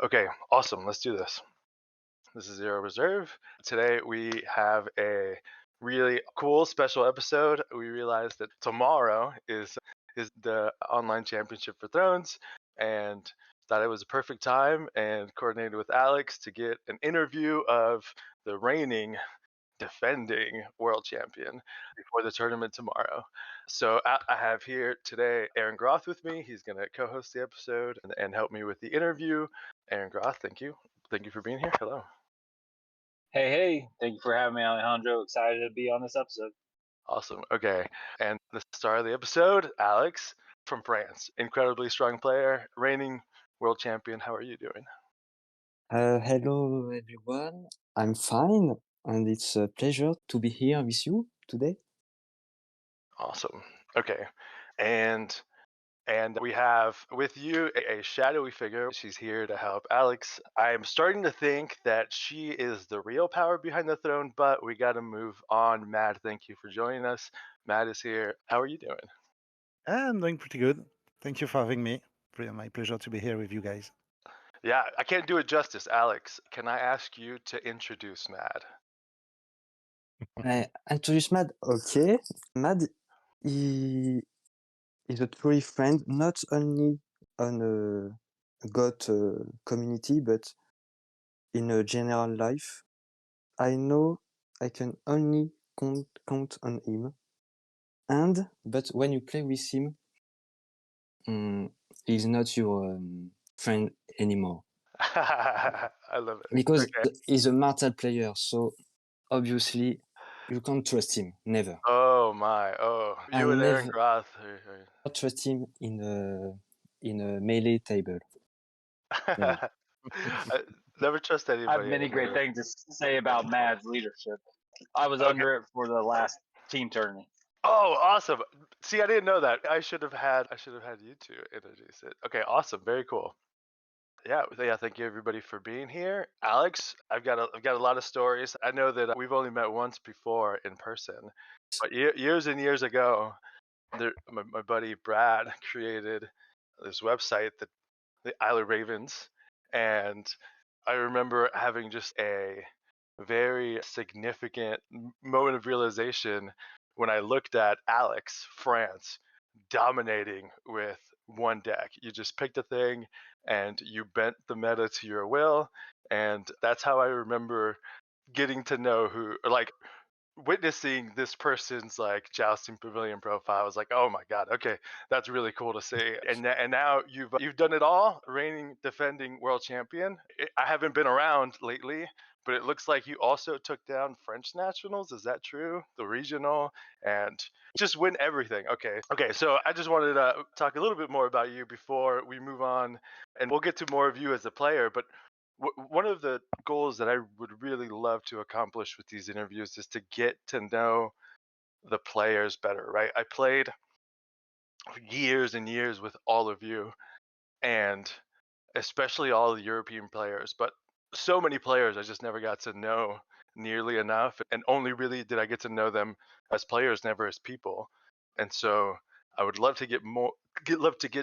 Okay, awesome. Let's do this. This is Zero Reserve. Today we have a really cool special episode. We realized that tomorrow is the online championship for Thrones, and thought it was a perfect time and coordinated with Alex to get an interview of the reigning defending world champion before the tournament tomorrow. So I have here today Aaron Groth with me. He's going to co-host the episode and help me with the interview. Aaron Groth, thank you. Thank you for being here. Hello. Hey, thank you for having me, Alejandro. Excited to be on this episode. Awesome. Okay. And the star of the episode, Alex from France. Incredibly strong player, reigning world champion. How are you doing? Hello everyone, I'm fine, and it's a pleasure to be here with you today. Awesome. Okay. And we have with you a shadowy figure. She's here to help Alex. I'm starting to think that she is the real power behind the throne, but we got to move on. Matt, thank you for joining us. Matt is here. How are you doing? I'm doing pretty good. Thank you for having me. My pleasure to be here with you guys. Yeah, I can't do it justice. Alex, can I ask you to introduce Matt? I introduce Mad. Okay, Mad he is a true friend, not only on a God community, but in a general life. I know I can only count on him, but when you play with him, he's not your friend anymore. I love it. Because Okay. he's a Martell player, so obviously you can't trust him, never. Oh my. Oh, you and And Aaron never Groth. trust him in a melee table. Never. I never trust I have anybody. many great things to say about Mad's leadership. I was Okay. under it for the last team tournament. Oh, awesome. See, I didn't know that. I should have had you two introduce it. Okay, awesome. Very cool. Yeah, thank you everybody for being here. Alex, I've got a lot of stories. I know that we've only met once before in person, but years and years ago, my buddy Brad created this website, the Isle of Ravens, and I remember having just a very significant moment of realization when I looked at Alex France dominating with one deck. You just picked a thing and you bent the meta to your will, and that's how I remember getting to know witnessing this person's like jousting pavilion profile. I was like, oh my god, okay, that's really cool to see. And now you've done it all, reigning defending world champion. I haven't been around lately, but it looks like you also took down French nationals. Is that true? The regional, and just win everything. Okay, so I just wanted to talk a little bit more about you before we move on, and we'll get to more of you as a player. But one of the goals that I would really love to accomplish with these interviews is to get to know the players better, right? I played years and years with all of you, and especially all the European players, but so many players I just never got to know nearly enough, and only really did I get to know them as players, never as people. And so I would love to get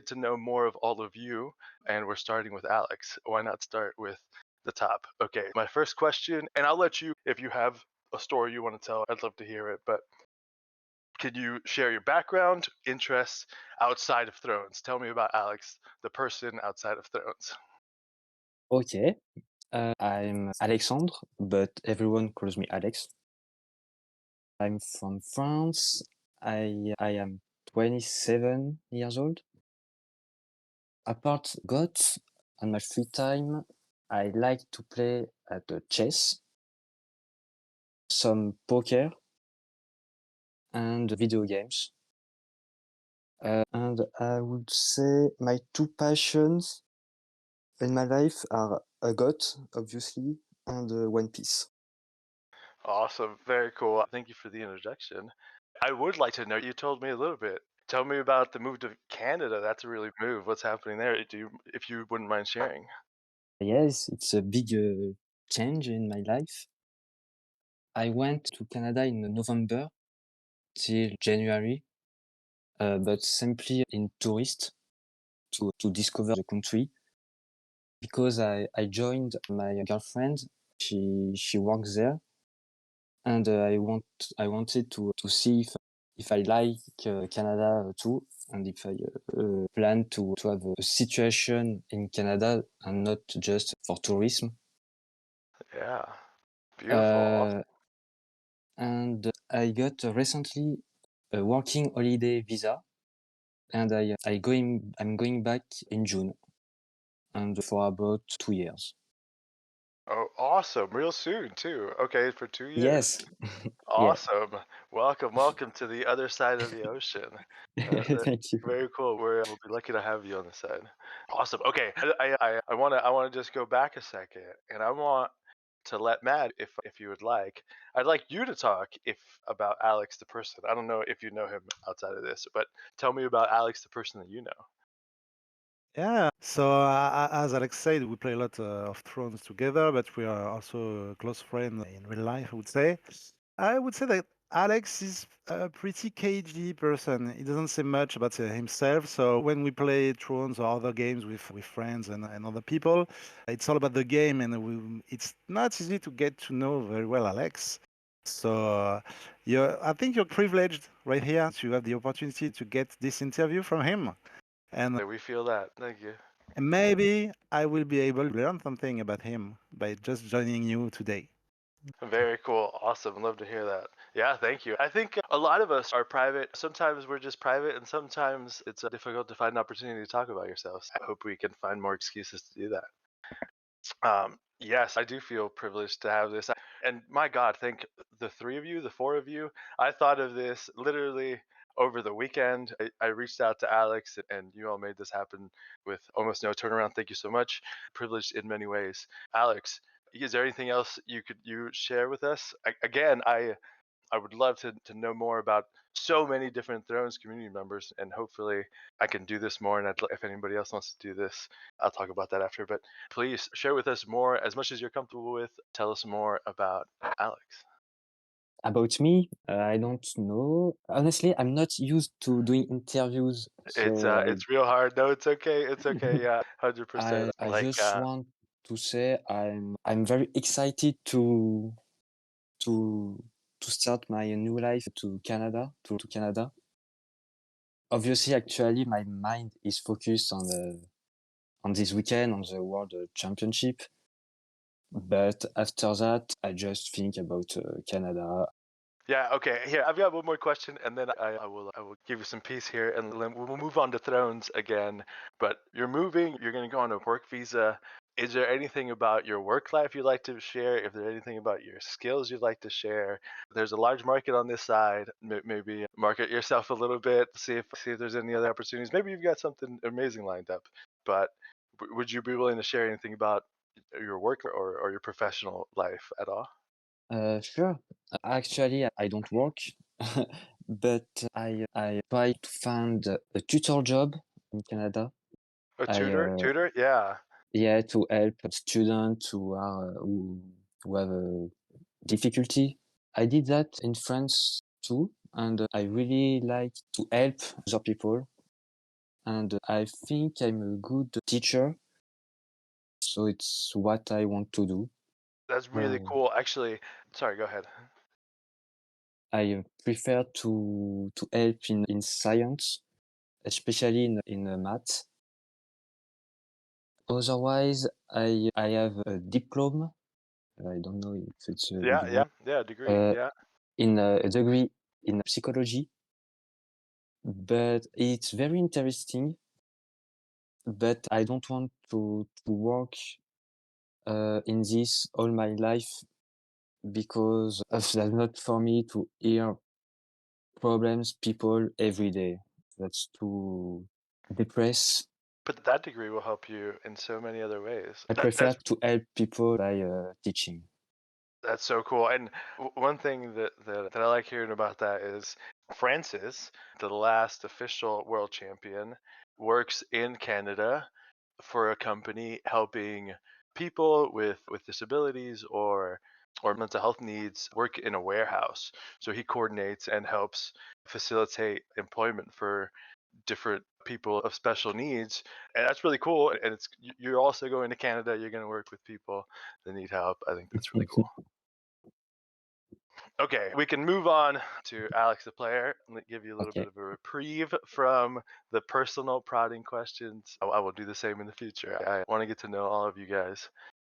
to know more of all of you, and we're starting with Alex. Why not start with the top? Okay, my first question, and I'll let you, if you have a story you want to tell, I'd love to hear it, but can you share your background, interests outside of Thrones? Tell me about Alex, the person outside of Thrones. Okay, I'm Alexandre, but everyone calls me Alex. I'm from France. I am 27 years old. Apart GOT, on my free time, I like to play at the chess, some poker, and video games. And I would say my two passions in my life are a GOT, obviously, and One Piece. Awesome. Very cool. Thank you for the introduction. I would like to know, you told me a little bit. Tell me about the move to Canada. That's a really move. What's happening there? If you wouldn't mind sharing. Yes, it's a big change in my life. I went to Canada in November till January, but simply in tourist to discover the country. because I joined my girlfriend. She works there, and I wanted to see if I like Canada too, and if I plan to have a situation in Canada and not just for tourism. Yeah, beautiful. And I got recently a working holiday visa, and I'm going back in June, and for about 2 years. Oh, awesome! Real soon too. Okay, for 2 years. Yes, yeah. Awesome. Welcome to the other side of the ocean. That's Thank you. very cool. We'll be lucky to have you on the side. Awesome. Okay, I wanna just go back a second, and I want to let Matt, if you would like, I'd like you to talk if about Alex the person. I don't know if you know him outside of this, but tell me about Alex the person that you know. Yeah. So as Alex said, we play a lot of Thrones together, but we are also a close friend in real life, I would say. I would say that Alex is a pretty cagey person. He doesn't say much about himself. So when we play Thrones or other games with friends and other people, it's all about the game, and it's not easy to get to know very well Alex. So I think you're privileged right here to have the opportunity to get this interview from him. And We feel that. Thank you. maybe I will be able to learn something about him by just joining you today. Very cool. Awesome. Love to hear that. Yeah, thank you. I think a lot of us are private. Sometimes we're just private, and sometimes it's difficult to find an opportunity to talk about yourselves. I hope we can find more excuses to do that. Yes, I do feel privileged to have this. And my God, thank the three of you, the four of you. I thought of this literally over the weekend. I reached out to Alex, and you all made this happen with almost no turnaround. Thank you so much. Privileged in many ways. Alex, is there anything else you share with us? Again, I would love to know more about so many different Thrones community members, and hopefully I can do this more. And if anybody else wants to do this, I'll talk about that after. But please share with us more, as much as you're comfortable with. Tell us more about Alex. About me, I don't know. Honestly, I'm not used to doing interviews, so It's real hard. No, it's okay. It's okay. Yeah, 100%. I Like just want to say I'm very excited to to start my new life to Canada. Obviously, actually, my mind is focused on this weekend on the World Championship. But after that, I just think about Canada. Yeah, okay. Here, I've got one more question, and then I will give you some peace here, and then we'll move on to Thrones again. But you're moving, you're going to go on a work visa. Is there anything about your work life you'd like to share? If there's anything about your skills you'd like to share? There's a large market on this side. Maybe market yourself a little bit, see if there's any other opportunities. Maybe you've got something amazing lined up. But would you be willing to share anything about your work or your professional life at all? Sure. Actually, I don't work, but I try to find a tutor job in Canada. A I tutor? Yeah. Yeah, to help students who have a difficulty. I did that in France too, and I really like to help other people. And I think I'm a good teacher, so it's what I want to do. That's really Uh, cool. Actually, sorry, go ahead. I prefer to help in science, especially in math. Otherwise, I have a diploma. I don't know if it's a Yeah, good yeah, word. yeah, degree. Uh, Yeah. in a degree in psychology, but it's very interesting. But I don't want to work in this all my life because that's not for me to hear problems people every day. That's too depressed. But that degree will help you in so many other ways. I prefer to help people by teaching. That's so cool. And one thing that I like hearing about that is Francis, the last official world champion, works in Canada for a company helping people with disabilities or mental health needs work in a warehouse. So he coordinates and helps facilitate employment for different people of special needs, and that's really cool. And you're also going to Canada. You're going to work with people that need help. I think that's really cool. Okay, we can move on to Alex the player. Let me give you a little Okay. bit of a reprieve from the personal prodding questions. I will do the same in the future. I want to get to know all of you guys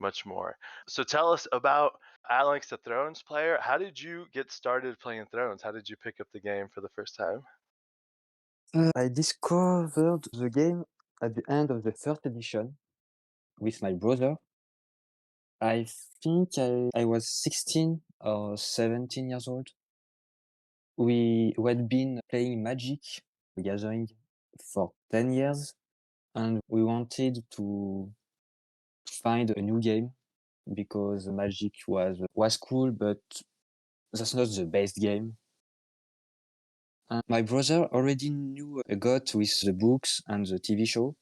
much more. So tell us about Alex the Thrones player. How did you get started playing Thrones? How did you pick up the game for the first time? I discovered the game at the end of the first edition with my brother. I think I was 16 or 17 years old. We had been playing Magic the Gathering for 10 years, and we wanted to find a new game because Magic was cool, but that's not the best game. And my brother already knew a got with the books and the TV show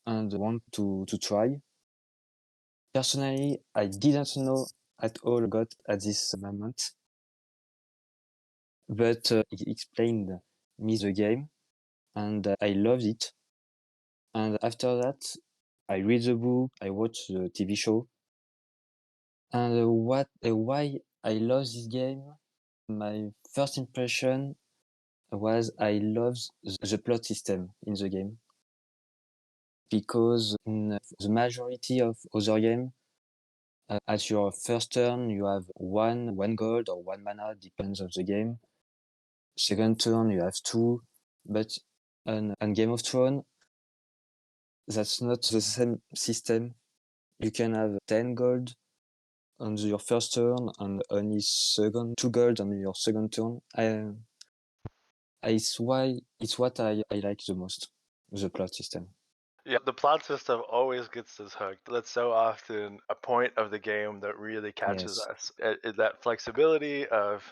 and want to try. Personally, I didn't know at all got at this moment, but he explained me the game and I loved it. And after that, I read the book, I watched the TV show. And why I love this game? My first impression was I love the plot system in the game because in the majority of other game, at your first turn you have one gold or one mana, depends on the game. Second turn you have two, but on Game of Thrones that's not the same system. You can have 10 gold on your first turn and only two gold on your second turn. It's what I like the most, the plot system. Yeah, the plot system always gets us hooked. That's so often a point of the game that really catches Yes. us. That flexibility of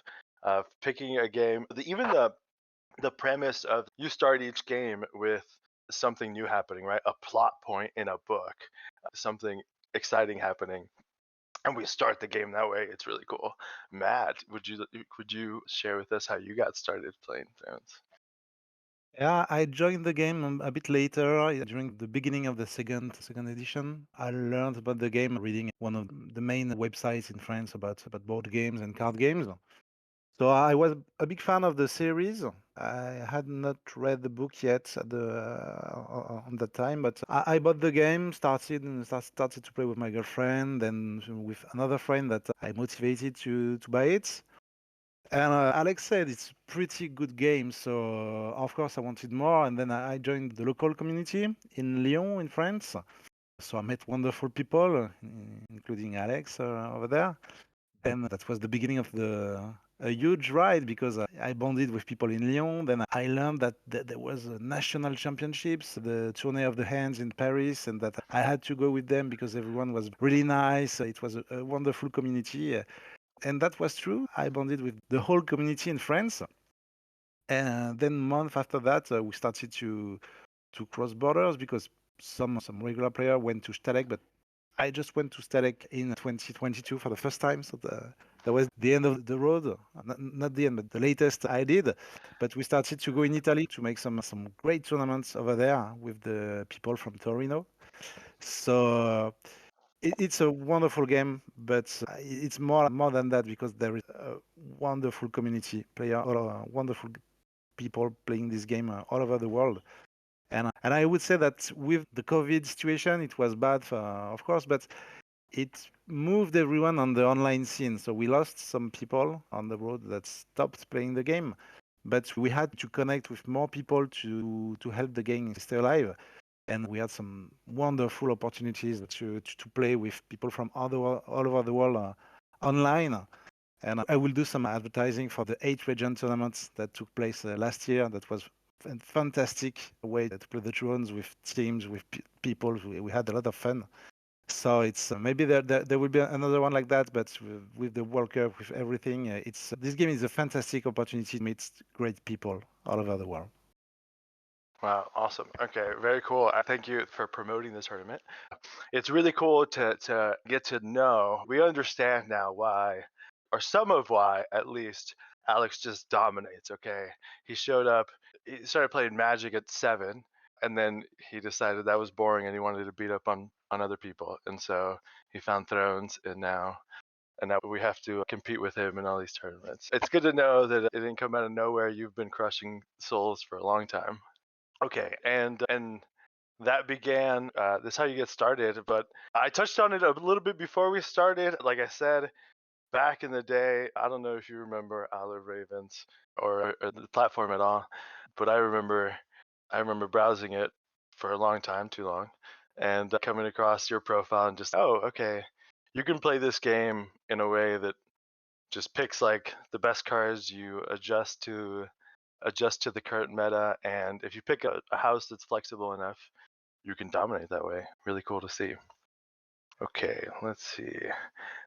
picking a game, even the premise of you start each game with something new happening, right? A plot point in a book, something exciting happening, and we start the game that way. It's really cool. Matt, would you share with us how you got started playing Thrones? Yeah, I joined the game a bit later during the beginning of the second edition. I learned about the game reading one of the main websites in France about board games and card games. So I was a big fan of the series. I had not read the book yet at on that time, but I bought the game, started to play with my girlfriend, and with another friend that I motivated to buy it. And Alex said it's pretty good game, so of course I wanted more. And then I joined the local community in Lyon, in France. So I met wonderful people, including Alex over there. And that was the beginning of a huge ride because I bonded with people in Lyon. Then I learned that there was a national championships, the Tournée of the Hands in Paris, and that I had to go with them because everyone was really nice. It was a wonderful community. And that was true. I bonded with the whole community in France. And then month after that, we started to cross borders because some regular player went to Stalek, but I just went to Stalek in 2022 for the first time. So that was the end of the road. Not the end, but the latest I did. But we started to go in Italy to make some great tournaments over there with the people from Torino. So it's a wonderful game, but it's more than that because there is a wonderful community player, wonderful people playing this game all over the world. And I would say that with the COVID situation, it was bad, of course, but it moved everyone on the online scene. So we lost some people on the road that stopped playing the game, but we had to connect with more people to help the game stay alive. And we had some wonderful opportunities to play with people from all over the world online. And I will do some advertising for the 8 Regent tournaments that took place last year. That was a fantastic way to play the drones with teams, with people. We had a lot of fun. So it's maybe there will be another one like that, but with the World Cup, with everything, it's this game is a fantastic opportunity to meet great people all over the world. Wow, awesome. Okay, very cool. Thank you for promoting the tournament. It's really cool to get to know. We understand now why, or some of why at least, Alex just dominates, okay? He showed up he started playing Magic at 7, and then he decided that was boring and he wanted to beat up on other people, and so he found Thrones, and now we have to compete with him in all these tournaments. It's good to know that it didn't come out of nowhere. You've been crushing souls for a long time. Okay, and that began. This is how you get started, but I touched on it a little bit before we started. Like I said, back in the day, I don't know if you remember Isle of Ravens or the platform at all, but I remember browsing it for a long time, too long, and coming across your profile and just, oh, okay, you can play this game in a way that just picks like the best cards. You adjust to the current meta, and if you pick a house that's flexible enough, you can dominate that way. Really cool to see. Okay, let's see.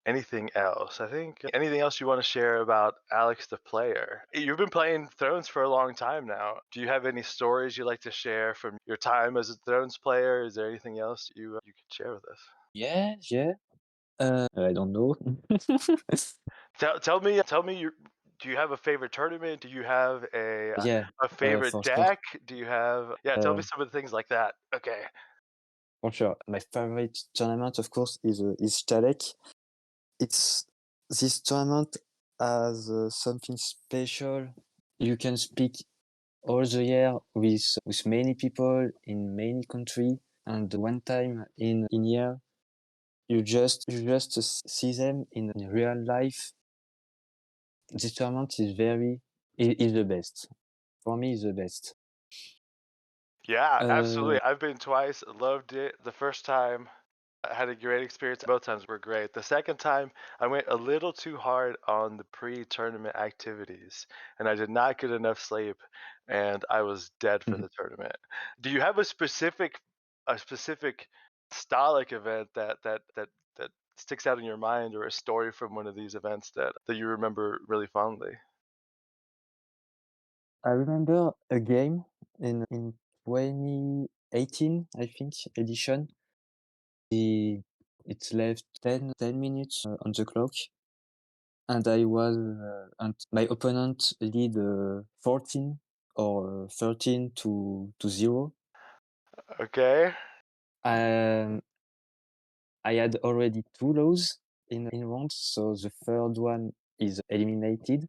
Anything else? I think anything else you want to share about Alex the player? You've been playing Thrones for a long time now. Do you have any stories you'd like to share from your time as a Thrones player? Is there anything else you could share with us? Yeah, yeah. I don't know. Tell me your. Do you have a favorite tournament? Do you have Yeah, a favorite for sure. deck? Do you have? Yeah, tell me some of the things like that. Okay. For sure. My favorite tournament, of course, is Stalek. It's this tournament has something special. You can speak all the year with many people in many country, and one time in year you just see them in real life. This tournament is the best. For me, is the best. Yeah, Uh, absolutely. I've been twice. Loved it. The first time, I had a great experience. Both times were great. The second time, I went a little too hard on the pre-tournament activities, and I did not get enough sleep, and I was dead for mhm. the tournament. Do you have a specific Stalic event that sticks out in your mind, or a story from one of these events that you remember really fondly? I remember a game in 2018, I think, edition. It's left 10 minutes on the clock, and and my opponent lead 14 or 13 to 0. Okay. Um, I had already 2 lows in rounds, so the third one is eliminated.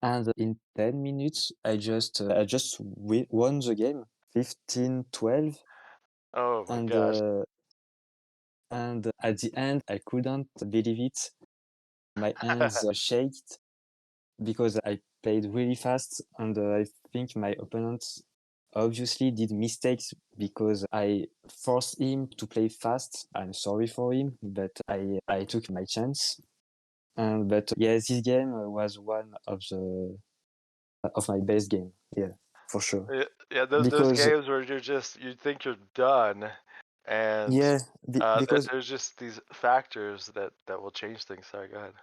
And in 10 minutes, I just won the game 15-12. Oh my And gosh. at the end, I couldn't believe it. My hands shaked because I played really fast, and I think my opponent obviously did mistakes because I forced him to play fast. I'm sorry for him, but I took my chance. But yeah, this game was one of my best game. Yeah, for sure. Yeah, those Because games where you think you're done, and yeah, because there's just these factors that will change things. Sorry, go ahead.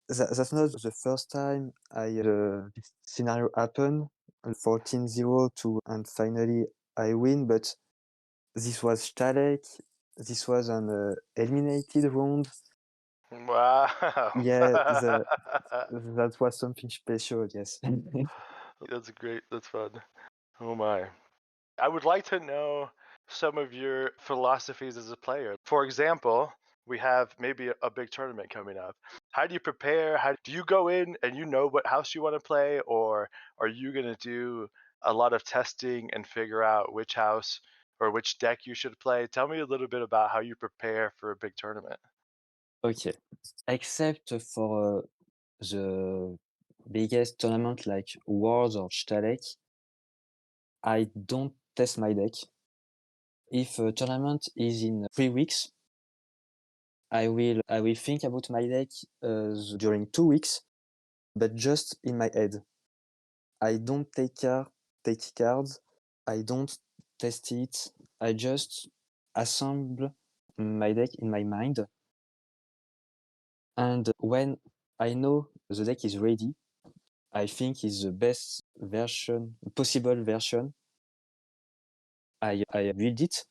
that's not the first time this scenario happen, 14-0 and finally I win, but this was Stalek. This was an eliminated round. Wow. Yeah, that was something special. Yes. That's great. That's fun. Oh my. I would like to know some of your philosophies as a player. For example, we have maybe a big tournament coming up. How do you prepare? How do you go in and you know what house you want to play, or are you going to do a lot of testing and figure out which house or which deck you should play? Tell me a little bit about how you prepare for a big tournament. Okay. Except for the biggest tournament like Worlds or Stalek, I don't test my deck. If a tournament is in 3 weeks, I will think about my deck during 2 weeks, but just in my head. I don't take cards. I don't test it. I just assemble my deck in my mind. And when I know the deck is ready, I think is the best possible version. I build it.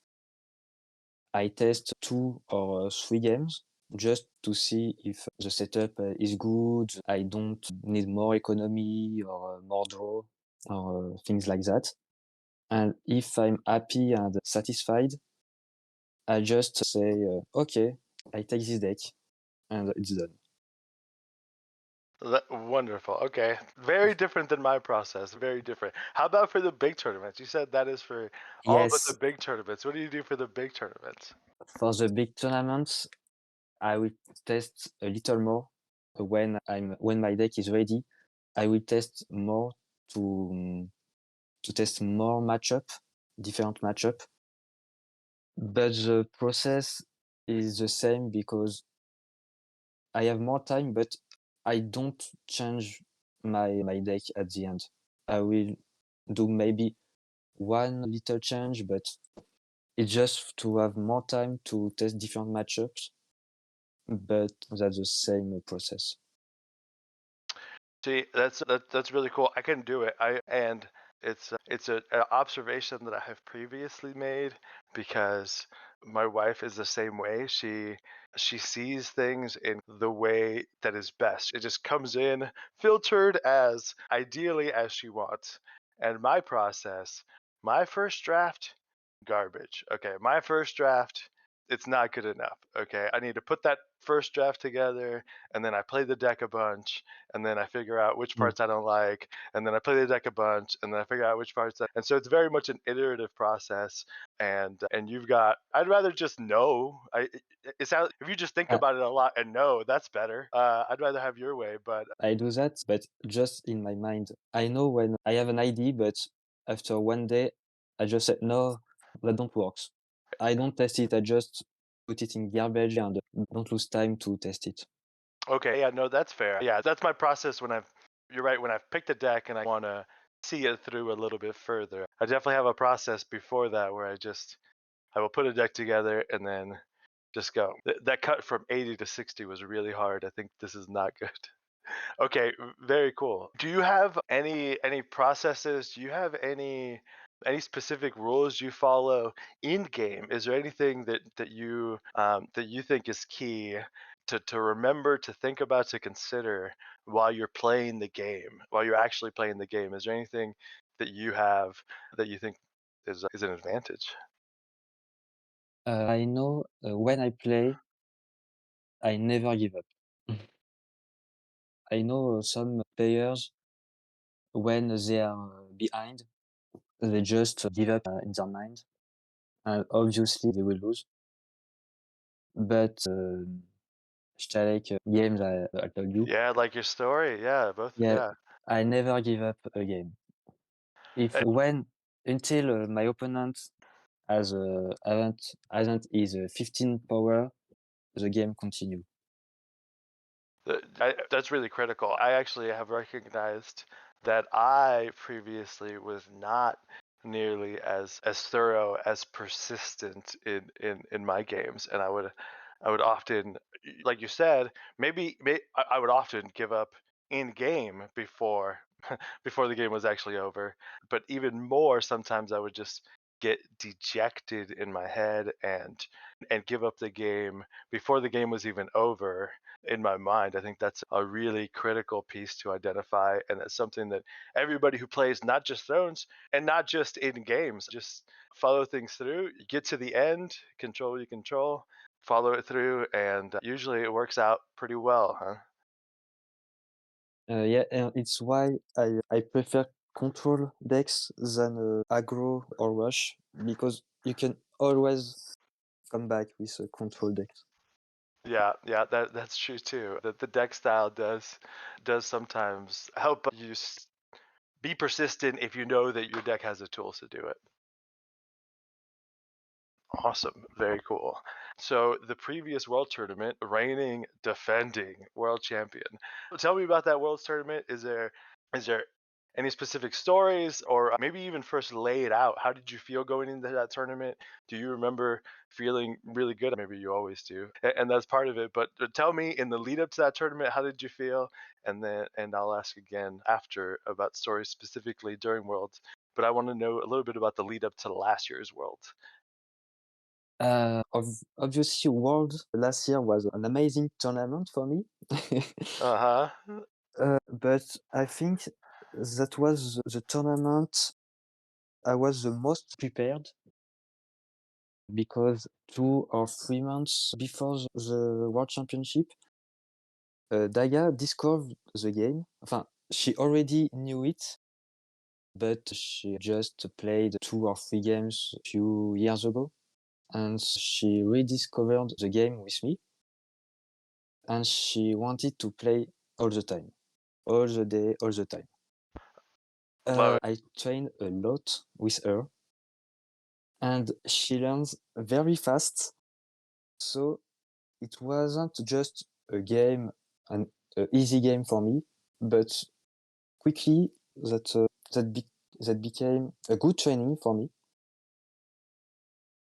I test 2 or 3 games just to see if the setup is good. I don't need more economy or more draw. or things like that. And if I'm happy and satisfied, I just say, okay, I take this deck, and it's done. Wonderful. Okay. Very different than my process. Very different. How about for the big tournaments? You said that is for all but the Yes, big tournaments. What do you do for the big tournaments? for the big tournaments, I will test a little more when my deck is ready. I will test more to test more different matchup. But the process is the same because I have more time, but I don't change my deck at the end. I will do maybe one little change, but it's just to have more time to test different matchups, but that's the same process. See, that's really cool. I can do it. It's an observation that I have previously made because my wife is the same way. She sees things in the way that is best. It just comes in filtered as ideally as she wants. And my process, my first draft, garbage. Okay, my first draft, it's not good enough. Okay, I need to put that first draft together, and then I play the deck a bunch, and then I figure out which parts I don't like, and then I play the deck a bunch, and then I figure out which parts. And so it's very much an iterative process. And you've got. I'd rather just know. It sounds if you just think I, about it a lot and know, that's better. I'd rather have your way, but I do that, but just in my mind. I know when I have an idea, but after one day, I just say, no, that don't work. I don't test it. I just put it in garbage and don't lose time to test it. okay, yeah, no, that's fair. Yeah, that's my process when I've. You're right. When I've picked a deck and I want to see it through a little bit further, I definitely have a process before that where I will put a deck together and then just go. That cut from 80 to 60 was really hard. I think this is not good. Okay, very cool. Do you have any processes? Do you have any specific rules you follow in game? Is there anything that you think is key to remember, to think about, to consider while you're playing the game, while you're actually playing the game? Is there anything that you have that you think is an advantage? I know when I play, I never give up. I know some players, when they are behind, they just give up in their mind. And obviously, they will lose. But like games I told you, Yeah, like your story. Yeah, both. yeah, Yeah. I never give up a game. If when until my opponent has hasn't his 15 power, the game continue. That's really critical. I actually have recognized that I previously was not nearly as thorough, as persistent in my games, and I would often, like you said, I would often give up in game before before the game was actually over. But even more, sometimes I would just get dejected in my head and give up the game before the game was even over in my mind. I think that's a really critical piece to identify, and it's something that everybody who plays not just Thrones and not just in games, just follow things through. You get to the end, control what you control, follow it through, and usually it works out pretty well, huh? Yeah, and it's why I prefer control decks than aggro or rush because you can always come back with a control deck. Yeah, yeah, that's true too. The deck style does sometimes help you be persistent if you know that your deck has the tools to do it. Awesome. Very cool. So the previous world tournament, reigning, defending world champion. Tell me about that world tournament. Is there any specific stories, or maybe even first lay it out? How did you feel going into that tournament? Do you remember feeling really good? Maybe you always do, and that's part of it. But tell me, in the lead up to that tournament, how did you feel? And I'll ask again after about stories specifically during Worlds. But I want to know a little bit about the lead up to last year's World. Obviously, World last year was an amazing tournament for me. Uh huh. But I think that was the tournament I was the most prepared because 2 or 3 months before the World Championship, Dagga discovered the game. Enfin, she already knew it, but she just played 2 or 3 games a few years ago, and she rediscovered the game with me, and she wanted to play all the time, all the day, all the time. Love it. I trained a lot with her, and she learns very fast. So it wasn't just a game, an easy game for me, but quickly that became a good training for me.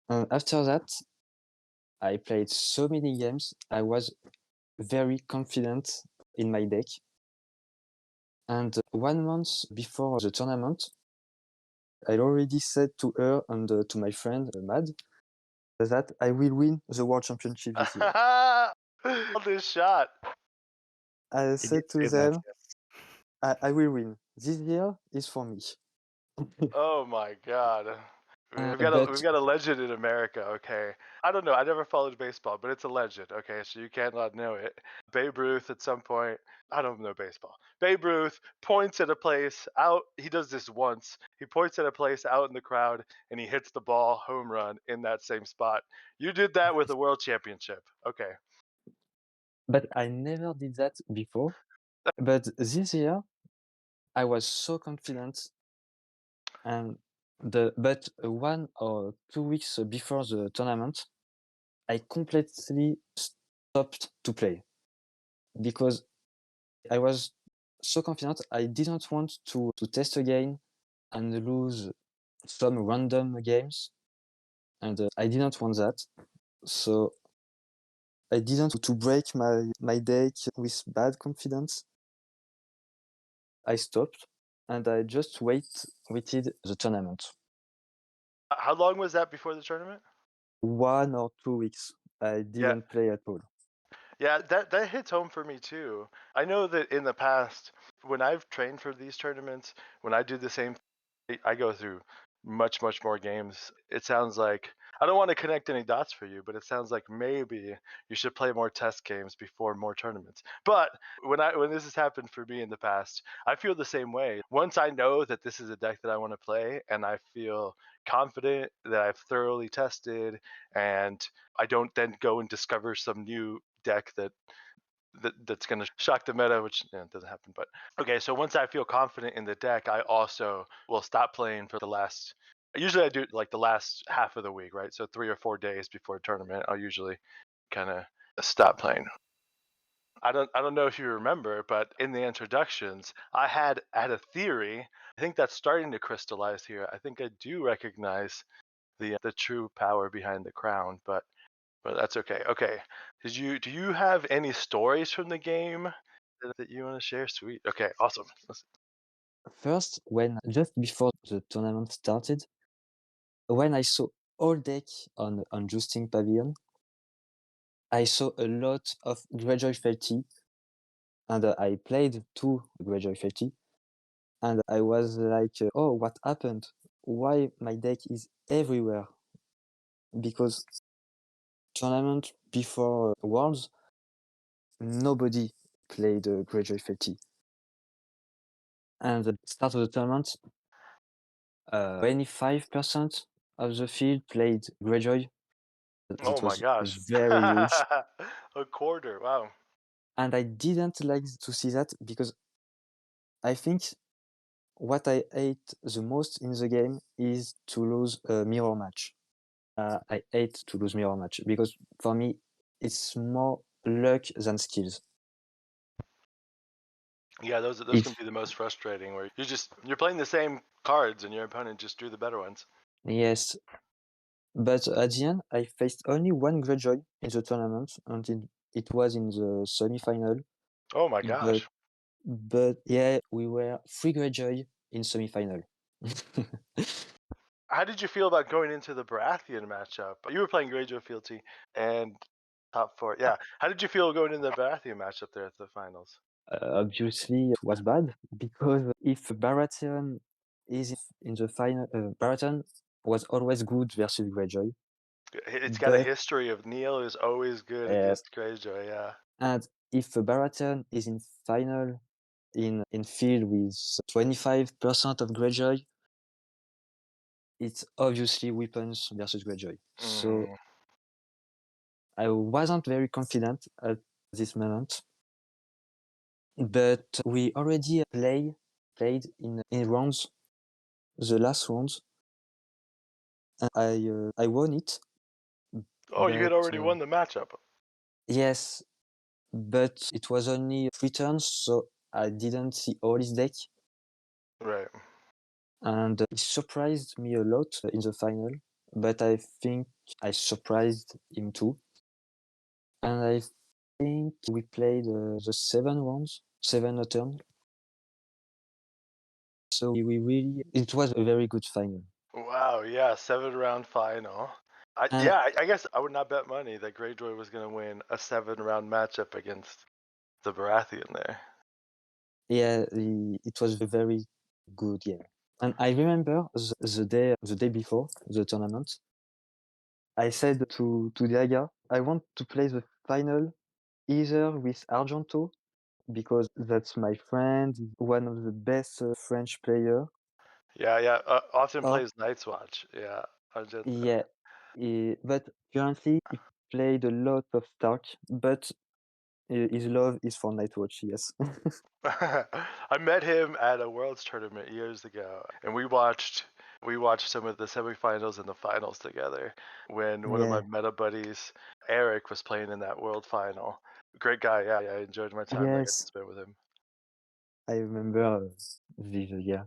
And after that, I played so many games. I was very confident in my deck. And 1 month before the tournament, I already said to her and to my friend Mad that I will win the World Championship this year. This shot. I He said did to say that, them, yes. I will win. This year is for me. Oh my god. We've got But a legend in America, okay. I don't know, I never followed baseball, but it's a legend, okay, so you can't not know it. Babe Ruth at some point, I don't know baseball. Babe Ruth points at a place out, he does this once. He points at a place out in the crowd and he hits the ball home run in that same spot. You did that with a world championship. Okay. I never did that before. But this year I was so confident, and but 1 or 2 weeks before the tournament, I completely stopped to play because I was so confident. I didn't want to test again and lose some random games, and I didn't want that. So I didn't to break my deck with bad confidence. I stopped and I just waited the tournament. How long was that before the tournament? 1 or 2 weeks. I Yeah. didn't play at all. Yeah, that hits home for me too. I know that in the past, when I've trained for these tournaments, when I do the same, I go through much more games. It sounds like I don't want to connect any dots for you, but it sounds like maybe you should play more test games before more tournaments. But when this has happened for me in the past, I feel the same way. Once I know that this is a deck that I want to play, and I feel confident that I've thoroughly tested, and I don't then go and discover some new deck that's going to shock the meta, which doesn't happen. But okay, so once I feel confident in the deck, I also will stop playing for the last. Usually, I do like the last half of the week, right? So 3 or 4 days before a tournament, I'll usually kind of stop playing. I don't know if you remember, but in the introductions, I had a theory. I think that's starting to crystallize here. I think I do recognize the true power behind the crown, but that's okay. Okay. Do you have any stories from the game that you want to share? Sweet. Okay, awesome. First, when just before the tournament started, when I saw all deck on Justin Pavilion, I saw a lot of Greyjoy Felty, and I played 2 Greyjoy Felty, and I was like, oh, what happened? Why my deck is everywhere? Because tournament before Worlds, nobody played Greyjoy Felty. And the start of the tournament, 25% of the field played Greyjoy. Oh That my was gosh. very huge. A quarter. Wow. And I didn't like to see that because I think what I hate the most in the game is to lose a mirror match. I hate to lose mirror match because for me it's more luck than skills. Yeah, those can If be the most frustrating where you're playing the same cards and your opponent just drew the better ones. yes, but at the end I faced only one Greyjoy in the tournament, and it was in the semi-final. Oh my But gosh. yeah, we were 3 Greyjoy in semi-final. How did you feel about going into the Baratheon matchup? You were playing Greyjoy Fealty and top four. Yeah. How did you feel going in the Baratheon matchup there at the finals? Obviously, it was bad because if Baratheon is in the final, Baratheon was always good versus Greyjoy, It's got a but history of Neil is always good yes, against Greyjoy. Yeah. and if Baratheon is in final in field with 25% of Greyjoy, it's obviously weapons versus Greyjoy. So Mm. I wasn't very confident at this moment, but we already played in rounds, the last rounds, and I won it. Oh, you had But already won the matchup. yes, but it was only 3 turns, so I didn't see all his deck, Right. and he surprised me a lot in the final. But I think I surprised him too, and I think we played the 7 rounds, 7 turn. So we really, it was a very good final. Wow. Yeah. 7-round final. And I guess I would not bet money that Greyjoy was going to win a 7-round matchup against the Baratheon there. yeah, it was very good. Yeah, and I remember the day before the tournament, I said to Dagga, I want to play the final either with Argento because that's my friend, one of the best French player, Yeah. Yeah. Often or plays Night's Watch. Yeah. Argento. yeah, but currently he played a lot of Stark, but his love is for Nightwatch. Yes. I met him at a Worlds tournament years ago, and we watched some of the semifinals and the finals together. When one of my Yeah. meta buddies, Eric, was playing in that World final. Great guy, yeah. I enjoyed my time that I got to Yes, spend with him. I remember this. Yeah.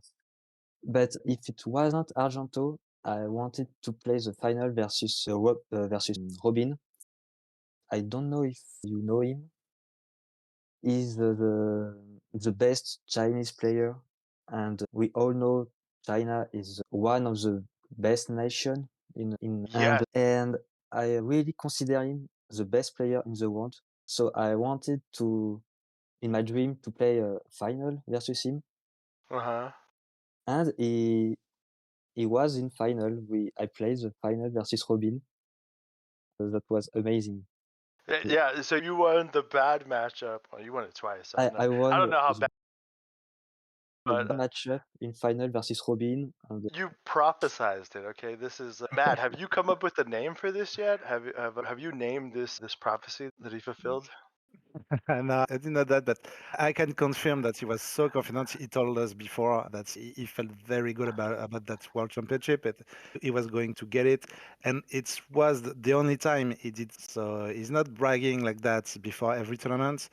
But if it wasn't Argento, I wanted to play the final versus Robin. I don't know if you know him. He's the best Chinese player, and we all know China is one of the best nation in Yes. and I really consider him the best player in the world. So I wanted to, in my dream, to play a final versus him, Uh-huh. and he was in final. I played the final versus Robin. So that was amazing. Yeah, so you won the bad matchup. Well, you won it twice. So I I won don't know how bad, the but matchup in final versus Robin, and you prophesized it. Okay, this is Matt. Have you come up with a name for this yet? Have you named this prophecy that he fulfilled? No, I didn't know that, but I can confirm that he was so confident. He told us before that he felt very good about that World Championship. He was going to get it, and it was the only time he did. So he's not bragging like that before every tournament,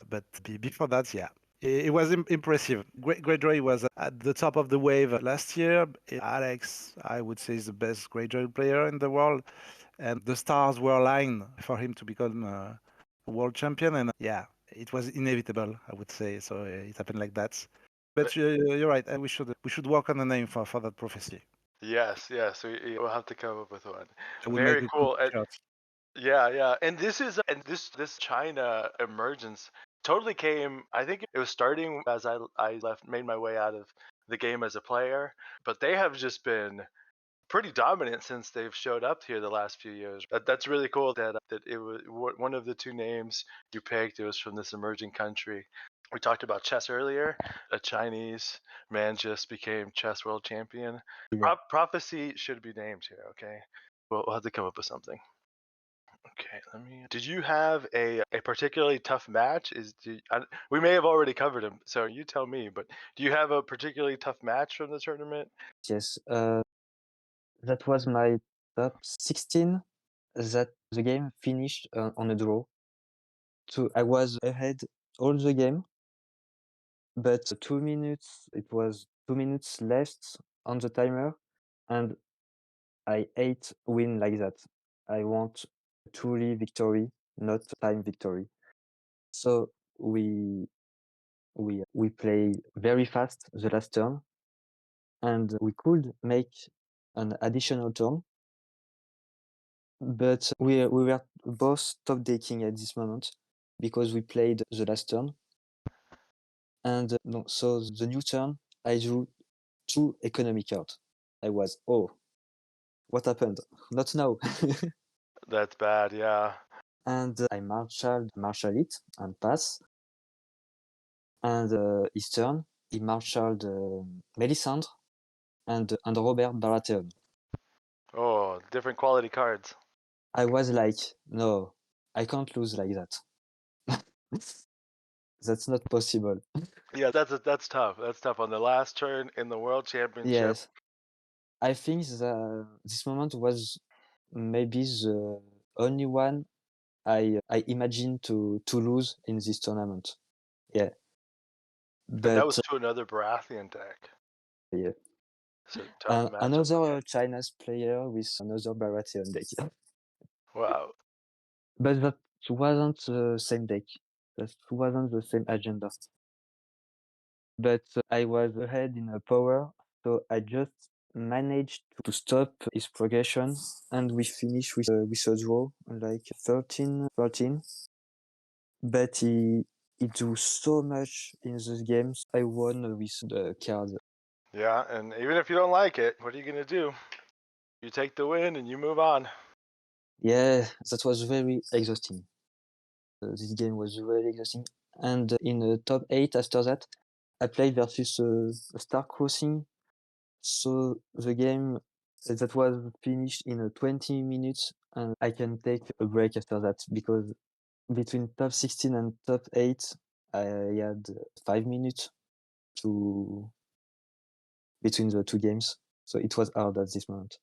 but before that, yeah. It was impressive. Greyjoy was at the top of the wave last year. Alex, I would say, is the best Greyjoy player in the world, and the stars were aligned for him to become world champion. And yeah, it was inevitable, I would say. So it happened like that. But you're right. We should work on a name for that prophecy. Yes, yes, we'll have to come up with one. I would make Very a cool cool. shirt. Yeah, yeah. And this China emergence totally came. I think it was starting as I made my way out of the game as a player, but they have just been pretty dominant since they've showed up here the last few years. That's really cool that it was one of the two names you picked. It was from this emerging country. We talked about chess earlier. A Chinese man just became chess world champion. yeah. Prophecy should be named here. Okay, we'll have to come up with something. Okay, let me. Did you have a particularly tough match? We may have already covered him, so you tell me. But do you have a particularly tough match from the tournament? Yes. That was my top 16. That the game finished on a draw. So I was ahead all the game, but 2 minutes. It was 2 minutes left on the timer, and I hate win like that. I want truly victory, not time victory. So we play very fast the last turn, and we could make an additional turn, but we were both top decking at this moment because we played the last turn. And no, so the new turn, I drew 2 economy cards. I was, oh, what happened? Not now. That's bad. Yeah. And I marshal it and pass. And his turn, he marshaled Melisandre and Robert Baratheon. Oh, different quality cards. I was like, no, I can't lose like that. That's not possible. Yeah, that's tough. That's tough on the last turn in the World Championship. Yes, I think that this moment was maybe the only one I imagined to lose in this tournament. Yeah, And that but was to another Baratheon deck. yeah, So tough matchup another again. Chinese player with another Baratheon deck. Wow. But that wasn't the same deck. That wasn't the same agenda. But I was ahead in power, so I just managed to stop his progression, and we finished with a draw, like 13-13. But he do so much in those games. I won with the card. Yeah, and even if you don't like it, what are you gonna do? You take the win and you move on. Yeah, that was very exhausting. This game was really exhausting. And in the top 8 after that, I played versus Star Crossing. So the game that was finished in 20 minutes, and I can take a break after that because between top 16 and top 8, I had 5 minutes to between the two games. So it was hard at this moment.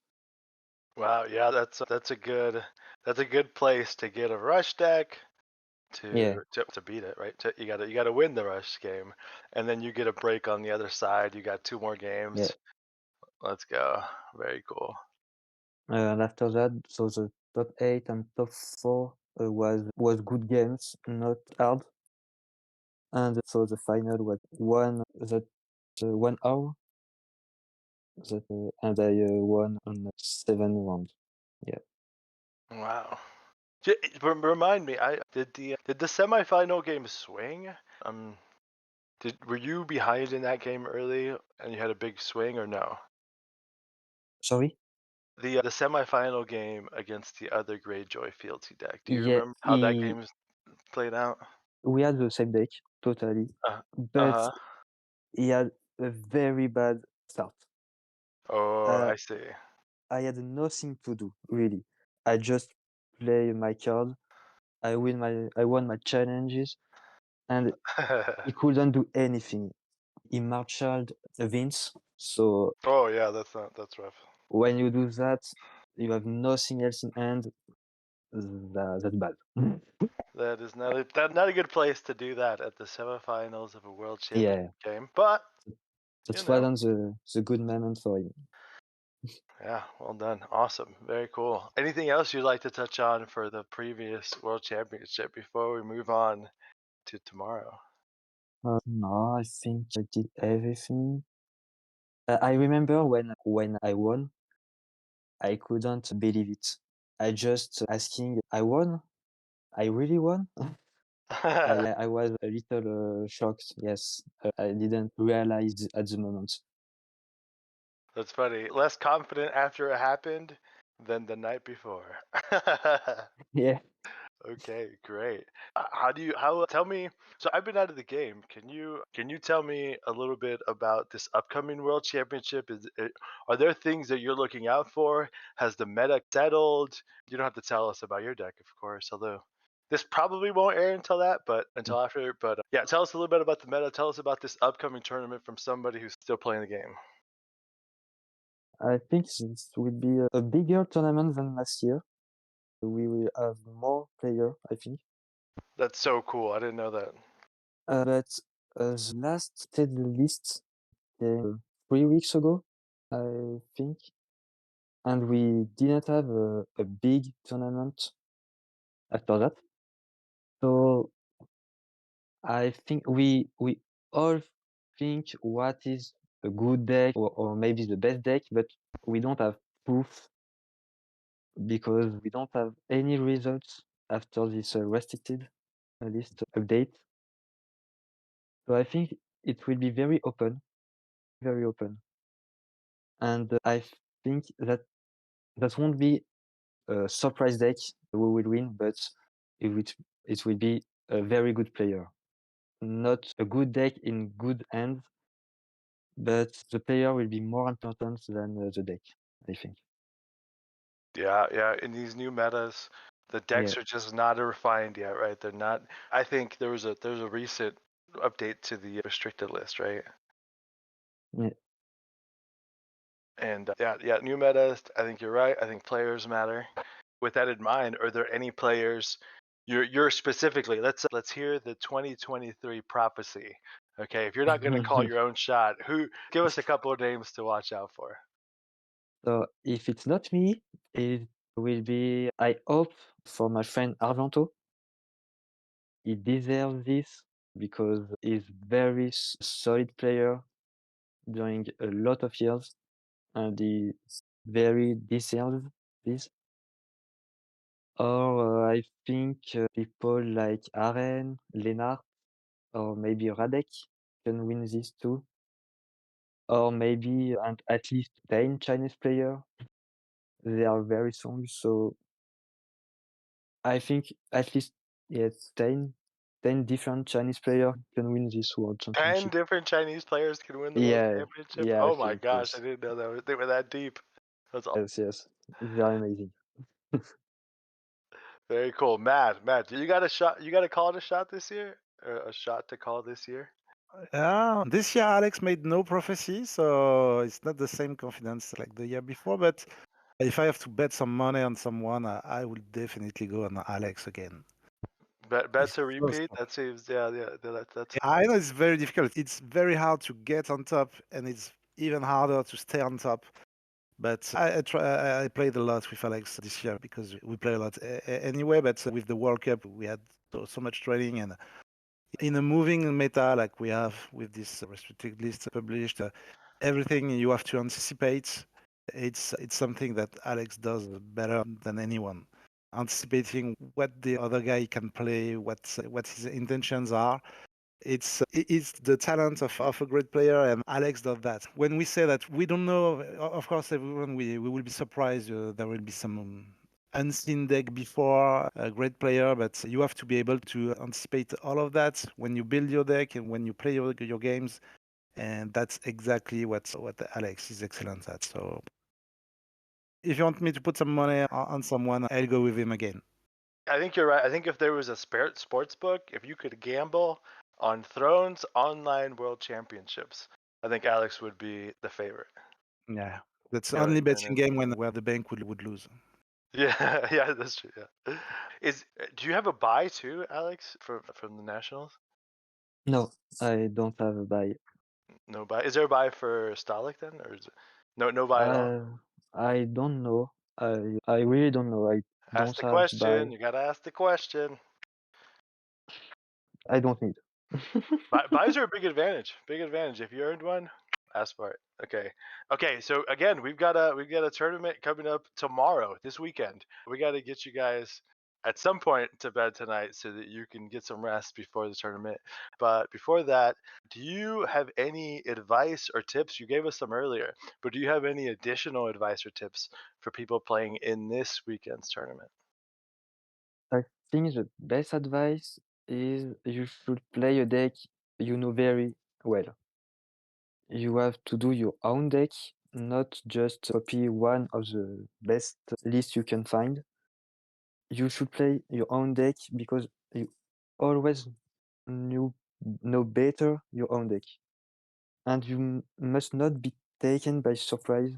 Wow, yeah, that's a good place to get a rush deck Yeah, to beat it, right? You gotta win the rush game, and then you get a break on the other side. You got 2 more yeah. games. Let's go. Very cool. And after that, so the top 8 and top 4 was good games, not hard. And so the final was 1 hour and I won on 7 rounds. Yeah. Wow. Remind me, I did the semifinal game swing? Um, were you behind in that game early and you had a big swing or no? Sorry? The semifinal game against the other Greyjoy Fealty deck. Do you Yeah, remember how that game played out? we had the same deck, totally. Uh, But uh-huh. he had a very bad start. Oh, Uh, I see. I had nothing to do, really. I just play my card. I won my challenges, and he couldn't do anything. He marshaled Vince. So Oh yeah, that's rough. when you do that, you have nothing else in hand. That's bad. That is not a good place to do that at the semifinals of a World Championship Yeah, game. But that you know, wasn't the good moment for him. yeah, well done. Awesome. Very cool. Anything else you'd like to touch on for the previous World Championship before we move on to tomorrow? No, I think I did everything. I remember when I won, I couldn't believe it. I just asking, I won? I really won? I was a little shocked. Yes, I didn't realize at the moment. That's funny. Less confident after it happened than the night before. Yeah. Okay, great. How do you how tell me, so I've been out of the game. Can you tell me a little bit about this upcoming World Championship? Are there things that you're looking out for? Has the meta settled? You don't have to tell us about your deck, of course, although this probably won't air until after, but yeah, tell us a little bit about the meta. Tell us about this upcoming tournament from somebody who's still playing the game. I think this will be a bigger tournament than last year. We will have more players, I think. That's so cool. I didn't know that. But the last stage list came 3 weeks ago, I think, and we didn't have a big tournament after that. So I think we all think what is a good deck or maybe the best deck, but we don't have proof because we don't have any results after this restricted list update. So I think it will be very open, and I think that won't be a surprise deck we will win, but it will be a very good player, not a good deck in good hands, but the player will be more important than the deck, I think. Yeah. In these new metas, the decks Yeah. are just not refined yet, right? They're not. I think there's a recent update to the restricted list, right? Yeah. And yeah, new metas. I think you're right. I think players matter. With that in mind, are there any players you're specifically? Let's hear the 2023 prophecy. Okay, if you're not going to call your own shot, who? Give us a couple of names to watch out for. So if it's not me, it will be, I hope, for my friend Argento. He deserves this because he's very solid player during a lot of years, and he very deserves this. Or I think people like Aren, Lennart, or maybe Radek can win this too. Or maybe and at least 10 Chinese player. They are very strong, so I think at least, yes, 10 different Chinese player can win this world 10 championship. different Chinese players can win the world Yeah, championship. yeah, I Oh my think gosh, I yes, didn't know they were that deep. That's all. yes, very amazing. Very cool. Matt, you got a shot? You got to call it a shot this year? Or a shot to call this year? Yeah, this year Alex made no prophecy, so it's not the same confidence like the year before. But if I have to bet some money on someone, I will definitely go on Alex again. Bet It's to so repeat. strong. That seems that's I know it's very difficult. It's very hard to get on top, and it's even harder to stay on top. But I played a lot with Alex this year because we play a lot anyway. But with the World Cup, we had so much training, and in a moving meta like we have with this restricted list published, everything you have to anticipate. It's something that Alex does better than anyone. Anticipating what the other guy can play, what his intentions are. It's the talent of a great player, and Alex does that. When we say that we don't know, of course, everyone we will be surprised. There will be some unseen deck before a great player, but you have to be able to anticipate all of that when you build your deck and when you play your games, and that's exactly what Alex is excellent at. So, if you want me to put some money on someone, I'll go with him again. I think you're right. I think if there was a sports book, if you could gamble on Thrones Online World Championships, I think Alex would be the favorite. Yeah, that's the Yeah, only and betting then- game where the bank would lose. Yeah, yeah, that's true. Yeah. Do you have a buy too, Alex, from the Nationals? No, I don't have a buy. No buy. Is there a buy for Stalik then, or is it no buy at all? I don't know. I really don't know. I Ask don't the have buy. question. You gotta ask the question. I don't need. Buys are a big advantage. Big advantage. If you earned one, ask for it. Okay. So again, we've got a tournament coming up tomorrow, this weekend. We got to get you guys at some point to bed tonight so that you can get some rest before the tournament. But before that, do you have any advice or tips? You gave us some earlier, but do you have any additional advice or tips for people playing in this weekend's tournament? I think the best advice is you should play a deck you know very well. You have to do your own deck, not just copy one of the best lists you can find. You should play your own deck because you always knew, know better your own deck. And you must not be taken by surprise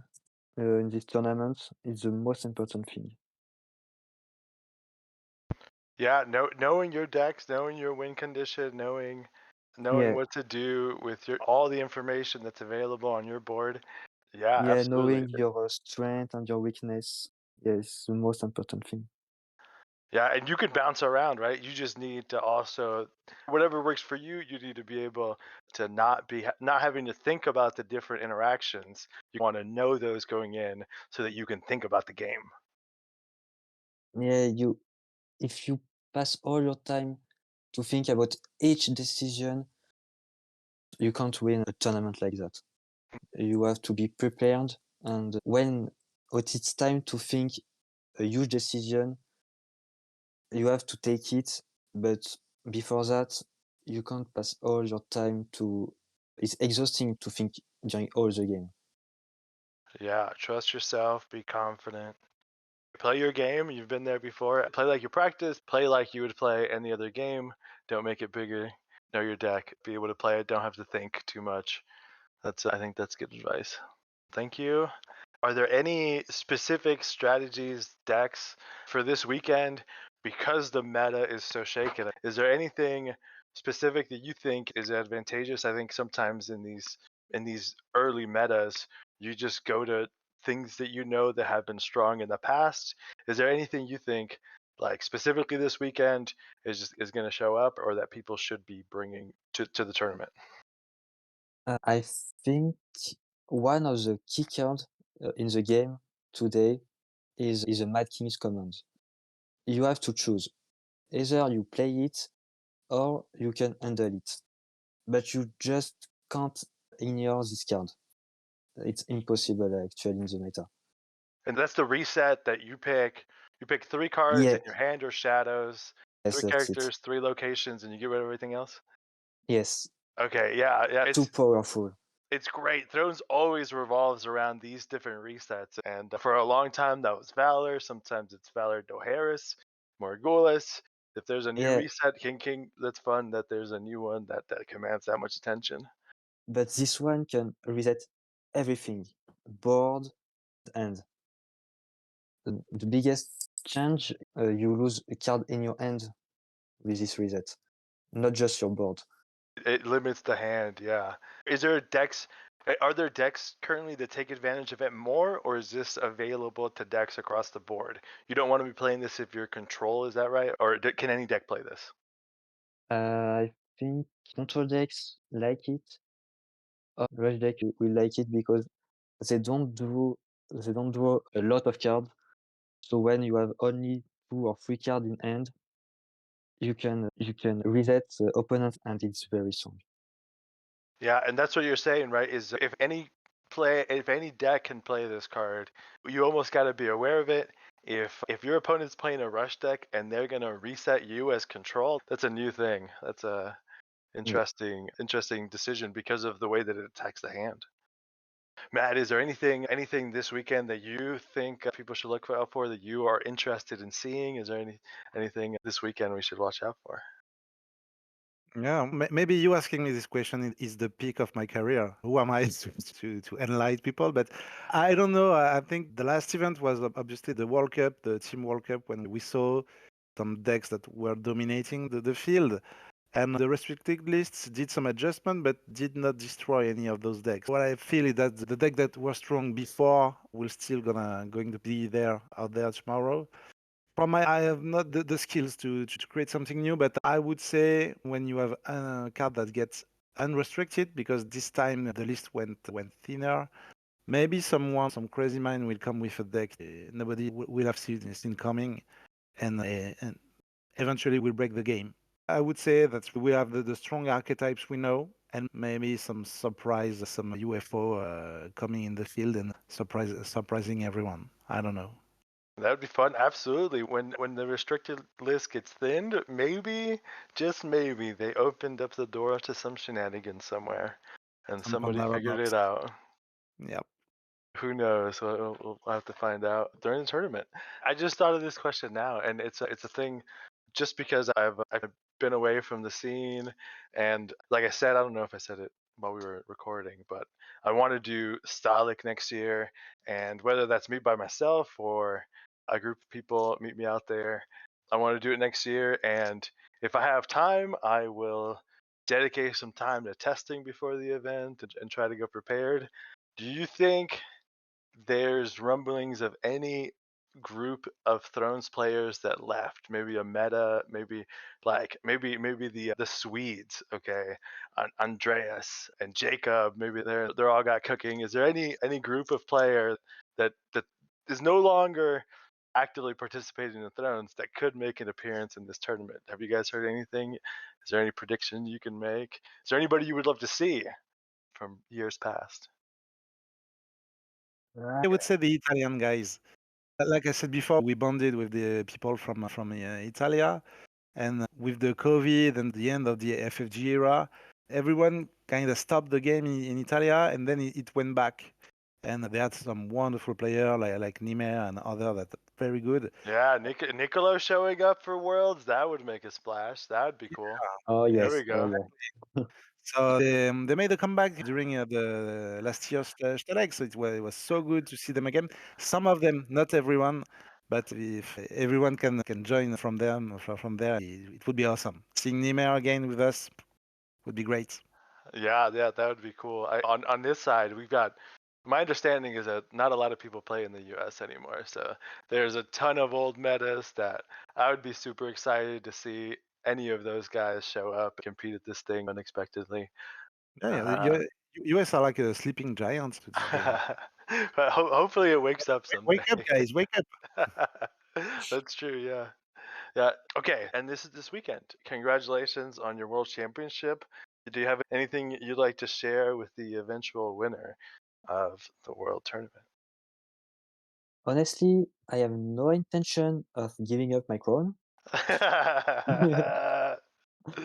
in these tournaments. It's the most important thing. Yeah, knowing your decks, knowing your win condition, knowing Yeah, what to do with your all the information that's available on your board. Yeah, yeah, absolutely. knowing your strength and your weakness. Yeah, it's the most important thing. Yeah, and you can bounce around, right? You just need to also whatever works for you, you need to be able to not having to think about the different interactions. You want to know those going in so that you can think about the game. Yeah, if you pass all your time to think about each decision, You can't win a tournament like that. You have to be prepared, and when it's time to think a huge decision, you have to take it, but before that, you can't pass all your time to. It's exhausting to think during all the game. Yeah, trust yourself, be confident. Play your game. You've been there before. Play like you practice. Play like you would play any other game. Don't make it bigger. Know your deck. Be able to play it. Don't have to think too much. I think that's good advice. Thank you. Are there any specific strategies, decks for this weekend because the meta is so shaken? Is there anything specific that you think is advantageous? I think sometimes in these early metas, you just go to things that you know that have been strong in the past. Is there anything you think like specifically this weekend is going to show up or that people should be bringing to the tournament? I think one of the key cards in the game today is a Mad King's command. You have to choose. Either you play it or you can handle it. But you just can't ignore this card. It's impossible actually in the meta. And that's the reset that you pick. You pick 3 cards Yeah, in your hand or shadows, yes, 3 that's it. characters, 3 locations, and you get rid of everything else? Yes, Okay, yeah, too powerful. it's great. Thrones always revolves around these different resets, and for a long time that was Valor. Sometimes it's Valor Dohaeris, Morghulis. If there's a new Yeah, reset, King, that's fun that there's a new one that commands that much attention. but this one can reset everything. Board and the biggest change, you lose a card in your hand with this reset, not just your board. It limits the hand, yeah. Are there decks currently that take advantage of it more, or is this available to decks across the board? You don't want to be playing this if you're control, is that right? Or can any deck play this? I think control decks like it. Rush deck will like it because they don't draw a lot of cards. So when you have only 2 or 3 cards in hand, you can reset the opponent and it's very strong. Yeah, and that's what you're saying, right? Is if any deck can play this card, you almost got to be aware of it. If your opponent's playing a rush deck and they're gonna reset you as control, that's a new thing. That's a Yeah. interesting decision because of the way that it attacks the hand. Matt, is there anything this weekend that you think people should look out for that you are interested in seeing? Is there anything this weekend we should watch out for? Yeah, maybe you asking me this question is the peak of my career. Who am I to enlighten people? But I don't know. I think the last event was obviously the World Cup, the Team World Cup, when we saw some decks that were dominating the field. And the restricted lists did some adjustment, but did not destroy any of those decks. What I feel is that the deck that were strong before will still going to be out there tomorrow. I have not the skills to create something new, but I would say when you have a card that gets unrestricted, because this time the list went thinner, maybe some crazy mind will come with a deck nobody will have seen coming, and eventually will break the game. I would say that we have the strong archetypes we know, and maybe some surprise, some UFO coming in the field and surprising everyone. I don't know. That would be fun. Absolutely. When the restricted list gets thinned, maybe, just maybe, they opened up the door to some shenanigans somewhere, and Some somebody figured paradox. it out. Yep. Who knows? We'll have to find out during the tournament. I just thought of this question now, and it's a thing. Just because I've been away from the scene, and like I said, I don't know if I said it while we were recording, but I want to do Stalik next year, and whether that's me by myself or a group of people meet me out there, I want to do it next year. And if I have time, I will dedicate some time to testing before the event and try to go prepared. Do you think there's rumblings of any group of Thrones players that left? Maybe a meta, maybe the Swedes, okay, Andreas and Jacob. Maybe they're all got cooking. Is there any group of player that is no longer actively participating in Thrones that could make an appearance in this tournament. Have you guys heard anything? Is there any prediction you can make? Is there anybody you would love to see from years past? I would say the Italian guys. Like I said before, we bonded with the people from Italia, and with the COVID and the end of the FFG era, everyone kind of stopped the game in Italia, and then it went back. And they had some wonderful players like Nimer and other that are very good. Yeah, Nicolo showing up for Worlds, that would make a splash. That would be cool. Oh There yes. we go. So they made a comeback during the last year's Stalag, so it was so good to see them again. Some of them, not everyone, but if everyone can join from there, it would be awesome. Seeing Nimer again with us would be great. Yeah, that would be cool. On this side, we've got. My understanding is that not a lot of people play in the U.S. anymore, so there's a ton of old metas that I would be super excited to see any of those guys show up and compete at this thing unexpectedly. Yeah, the US are like a sleeping giant. But hopefully it wakes up someday. Wake up, guys! Wake up! That's true. Yeah. Yeah. Okay. And this is this weekend. Congratulations on your world championship. Do you have anything you'd like to share with the eventual winner of the world tournament? Honestly, I have no intention of giving up my crown. I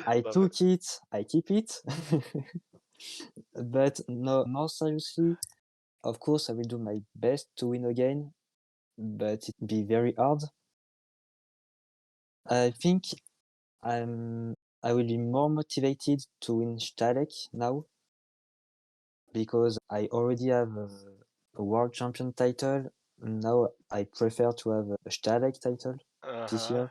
Love took it. it, I keep it. But no, more seriously, of course, I will do my best to win again, but it will be very hard. I think I will be more motivated to win Stalek now because I already have a world champion title. Now I prefer to have a Stalek title this Uh-huh. year.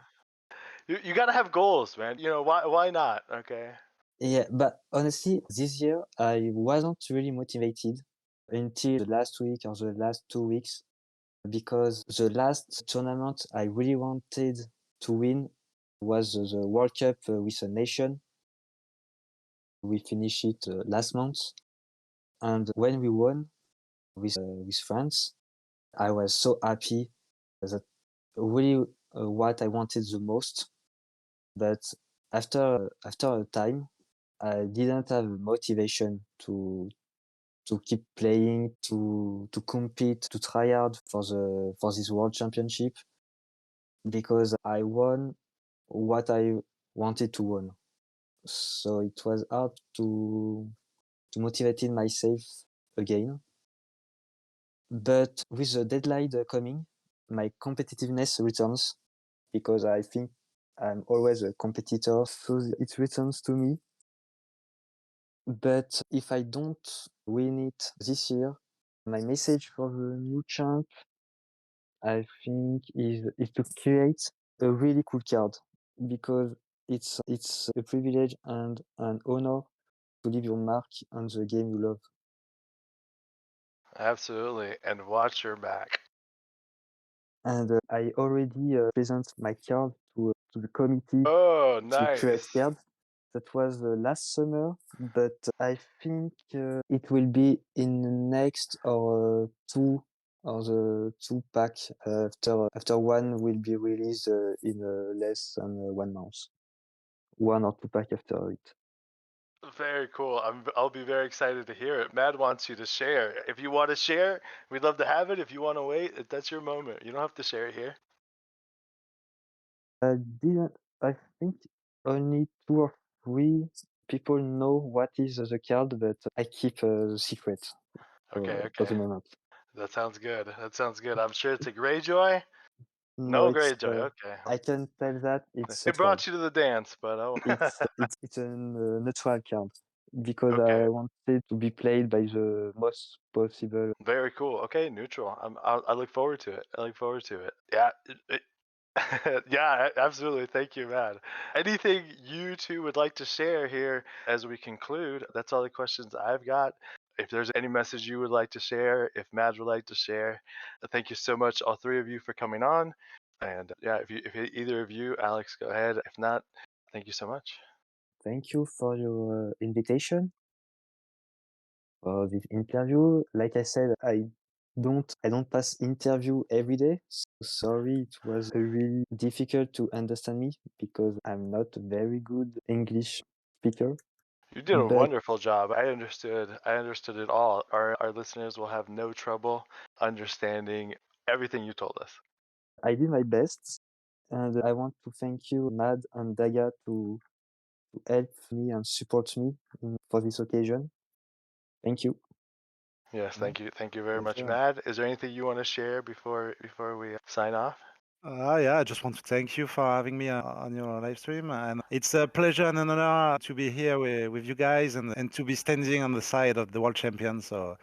You gotta have goals, man. You know, why not? Okay. Yeah, but honestly, this year I wasn't really motivated until the last week or the last 2 weeks because the last tournament I really wanted to win was the World Cup with a nation. We finished it last month, and when we won with France, I was so happy. That really what I wanted the most. But after a time, I didn't have motivation to keep playing, to compete, to try hard for this world championship because I won what I wanted to win. So it was hard to motivate myself again. But with the deadline coming, my competitiveness returns because I think I'm always a competitor, so it returns to me. But if I don't win it this year, my message for the new champ, I think, is to create a really cool card because it's a privilege and an honor to leave your mark on the game you love. Absolutely. And watch your back. And I already present my card to the committee Oh, to create nice. card. That was last summer, but I think it will be in the next or two or the two pack after one will be released in less than 1 month. 1 or 2 pack after it. Very cool. I'll be very excited to hear it. Mad wants you to share. If you want to share, we'd love to have it. If you want to wait, that's your moment. You don't have to share it here. I think only 2 or 3 people know what is the card, but I keep the secret Okay, for okay. the moment. That sounds good. That sounds good. I'm sure it's a Greyjoy. No, No it's Greyjoy. Okay. I can tell that it's They neutral. brought you to the dance, but oh. It's a neutral card because Okay. I wanted to be played by the most possible. Very cool. Okay, neutral. I look forward to it. I look forward to it. Yeah. Yeah, absolutely. Thank you, man. Anything you two would like to share here as we conclude? That's all the questions I've got. If there's any message you would like to share, if Mad would like to share, thank you so much, all three of you, for coming on. And yeah, if either of you, Alex, go ahead. If not, thank you so much. Thank you for your invitation for this interview. Like I said, I I don't pass interview every day. So sorry, it was really difficult to understand me because I'm not a very good English speaker. You did a But wonderful job. I understood it all. Our listeners will have no trouble understanding everything you told us. I did my best, and I want to thank you, Mad and Dagga, to help me and support me for this occasion. Thank you. Yes, Yeah, thank you very much, pleasure. Mad. Is there anything you want to share before we sign off? Yeah, I just want to thank you for having me on your live stream. And it's a pleasure and an honor to be here with you guys and to be standing on the side of the world champion. So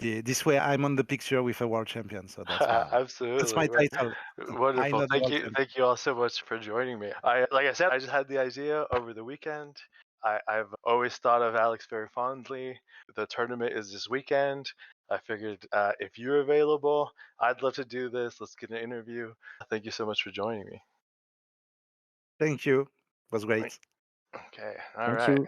this way I'm on the picture with a world champion. So that's my Absolutely. title. I Wonderful. know the world champion. Thank you all so much for joining me. Like I said, I just had the idea over the weekend. I've always thought of Alex very fondly. The tournament is this weekend. I figured if you're available, I'd love to do this. Let's get an interview. Thank you so much for joining me. Thank you. It was great. Okay. All Thank right. you.